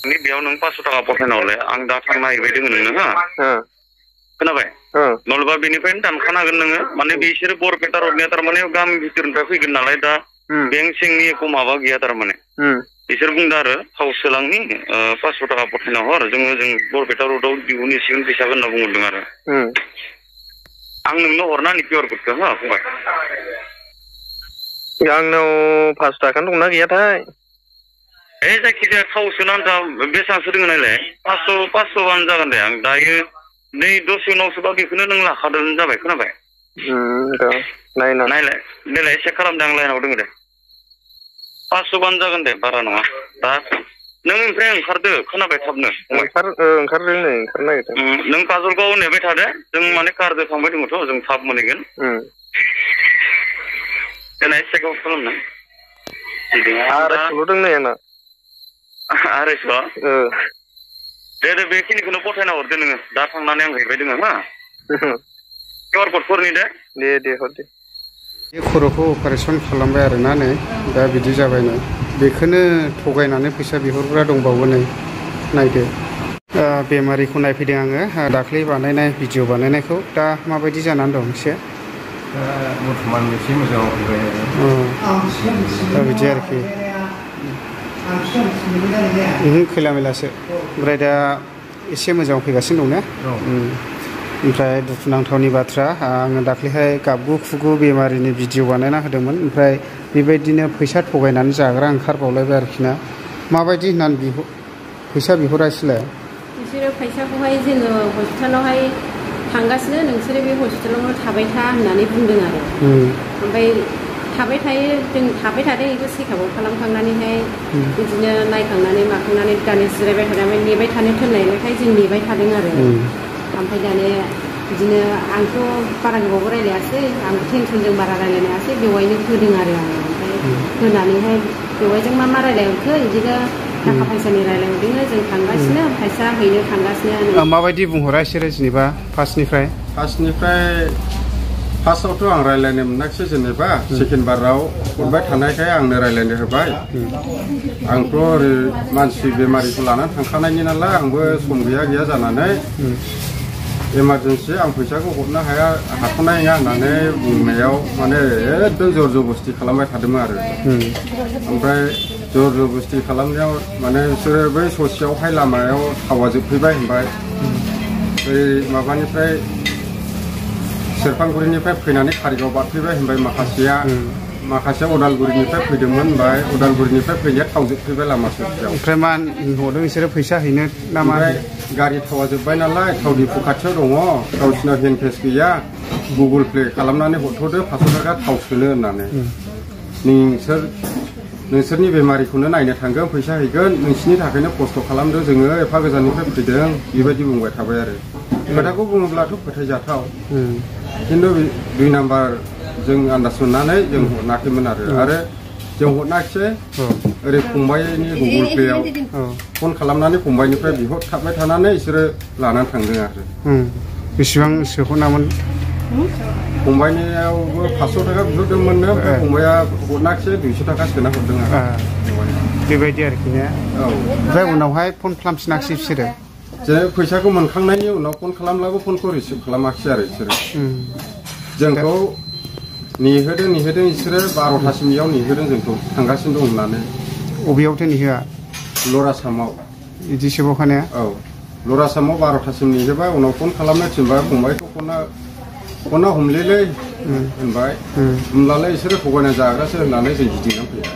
नि बेयाव नों 500 टाका पठायनावले आं दा थांना हैबाय दोङो नोंनो हा खोनाबाय नलबा बेनिफ्रायनो दानखानो हागोन नोङो माने बिसोर बरपेटा रडनिया तारमाने गामि भितरनिफ्राय फैगोन नालाय दा बेंक सेंनि एख माबा गैया तारमाने बिसोर बुंदों आरो थाव सोलांनि 500 टाका पठायना हर जों बरपेटा रडआव दिहुनहैसिगोन फैसा होनना बुंहरदों आरो आं नोंनो हरना होनि QR क'डखौ हा फंबाय आंनाव 5 टाकानो दंना गैयाथाय जायखिजाया थाव सोनो आन्था बेसेबांसो दोङो नायलाय 500 आनो जागोन दे आं दायो नै दसे उनाव सोबा बेखौनो नों लाखादों जाबाय खोनाबाय नायलाय देलाय चेक खालामदों आं लाइनाव दोङो दे 500 बानो जागोन दे बारा नङा दा नों ओमफ्राय ओंखारदो खोनाबाय थाबनो ओंखारदों नै ओंखारनो नागिरदों नों काजलगाव नेबाय थादो जों माने कारजों थांबाय दङथ' जों थाब मोनहैगोन देलाय चेक आउट खालामनो आरायसल' दों नै आंना 250 दे बेखिनिखौनो पठायना हरदो नोङो दा थांनानै आं हैबाय दोङो हा QR क'डफोरनि दे हर दे बे खर'खौ अपारेसन खालामबाय आरोना नै दा बिदि जाबायनो बेखौनो थगायनानै फैसा बिहरग्रा दंबावो नै नायदो बेमारिखौ नायफैदों आङो दाख्लै बानायनाय भिडिअ बानायनायखौ दा माबायदि जानानै दं एसे बर्थमान एसे मोजाङाव फैबाय दा बिदि आरोखि खैला मैलासो ओमफ्राय दा एसे मोजाङाव फैगासिनो दं ने ओमफ्राय दुखुनांथावनि बाथ्रा आङो दाख्लैहाय गाबगु खुगु बेमारिनि भिडिअ बानायना होदोंमोन ओमफ्राय बेबायदिनो फैसा थगायनानै जाग्रा ओंखारबावलायबाय आरोखि ना माबायदि होननानै फैसा बिहरासैलाय बिसोरो फैसाखौहाय जोङो हस्पिटालावहाय थांगासिनो नोंसोरो बे हस्पिटालावनो थाबाय था होननानै बुंदों आरो ओमफ्राय थाबाय थादों बेखौ चेकआपआव खालामखांनानैहाय बिदिनो नायखांनानै माखांनानै दानि जिरायबाय थादों ओमफ्राय नेबाय थानो थिननायखाय जों नेबाय थादों आरो ओमफ्राय दाने बिदिनो आंथ' बारा गोबावबो रायलायासै आं टेनसनजों बारा रायलायनायासै बेवायनो होदों आरो आङो ओमफ्राय होनानैहाय बेवायजों मा रायलायहरखो बिदिनो थाखा फैसानि रायलायहरदोंनो जों थांगासिनो फैसा हैनो थांगासिनो माबायदि बुंहरा बिसोरो जेनेबा फार्स्टआवथ' आं रायलायनो मोनाखिसै जेनेबा सेकेन्ड बाराव हरबाय थानायखाय आंनो रायलायनो होबाय आंथ' ओरै मानसि बेमारिखौ लानानै थांखानायनि नालाय आंबो सम गैया जानानै इमारजेन्सि आं फैसाखौ हरनो हाथ'नाय नङा होननानै बुंनायाव माने एकदम जर जबस्थि खालामबाय थादोंमोन आरो ओमफ्राय जर जबस्थि खालामनायाव माने बिसोरो बै ससेयावहाय लामायाव थावा जोबफैबाय होनबाय बै माबानिफ्राय सेरफांगुरिनिफ्राय फैनानै कारिगाव बारफैबाय होनबाय माखासेया उदालगुरिनिफ्राय फैदोंमोन होनबाय उदालगुरिनिफ्राय फैनाया थाव जोबफैबाय लामा ससेयाव ओमफ्राय मा हरदों बिसोरो फैसा हैनो ना मा गारि थावा जोब्बाय नालाय थाव दिफु खाथियाव दङ गावसिनाव हेन्ड केस गैया गुगोल पे खालामनानै हरथ'दो 500 टाका थाव सोनो होननानै नोंसोरनि बेमारिखौनो नायनो थांगोन फैसा हैगोन नोंसिनि थाखायनो खस्थ' खालामदो जोङो एफा गोजाननिफ्राय फैदों बेबायदि बुंबाय थाबाय आरो खोथाखौ बुङोब्लाथ' फोथायजाथाव खिन्थु 2 नाम्बार जों आन्दाज मोननानै जों हरनाखैमोन आरो जों हरनाखिसै ओरै फंबायनि गुगोल पेआव फन खालामनानै फंबायनिफ्राय बिहरथाबबाय थानानै बिसोरो लानानै थांदों आरो बेसेबां सोहरनामोन फंबायनियावबो 500 टाका बिहरदोंमोननो फंबाया हरनाखिसै 200 टाका सोना हरदों आरो बेबायदि आरोखि ने ओमफ्राय उनावहाय फन खालामफिनाखिसै बिसोरो जे फैसाखौ मोनखांनायनि उनाव फन खालामब्लाबो फनखौ रिसिभ खालामाखिसै आरो बिसोरो जोंखौ नेहोदों बिसोरो 12थासिम इयाव नेहोदों जोंखौ थांगासिनो दं होननानै बबेयावथो नेहोआ लरासामाव बिदि सोबावखानाया लरासामाव 12थासिम नेहोबाय उनाव फन खालामनो थिनबाय फंबायखौ फना हमलेलै होनबाय होमब्लालाय बिसोरो थगायना जाग्रासो होननानै जों गिदिंनानै फैबाय